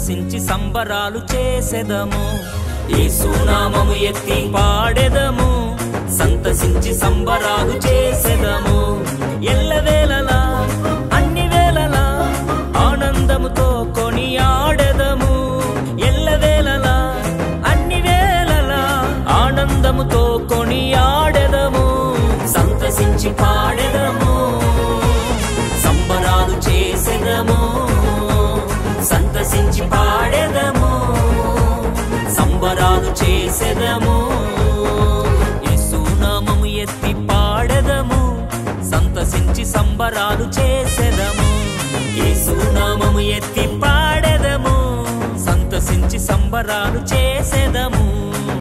సంతసించి సంబరాలు చేసెదము యేసు నామము ఎత్తి పాడెదము సంతసించి సంబరాలు చేసెదము ఎల్లవేళలా అన్ని వేళలా ఆనందముతో కొనియాడెదము ఎల్లవేళలా అన్ని వేళలా ఆనందముతో కొనియాడెదము సంతసించి పాడెదము సంబరాలు చేసెదము సంతసించి పాడెదము సంబరాలు చేసెదము యేసు నామము ఎత్తి పాడెదము సంతసించి సంబరాలు చేసెదము యేసు నామము ఎత్తి పాడెదము సంతసించి సంబరాలు చేసెదము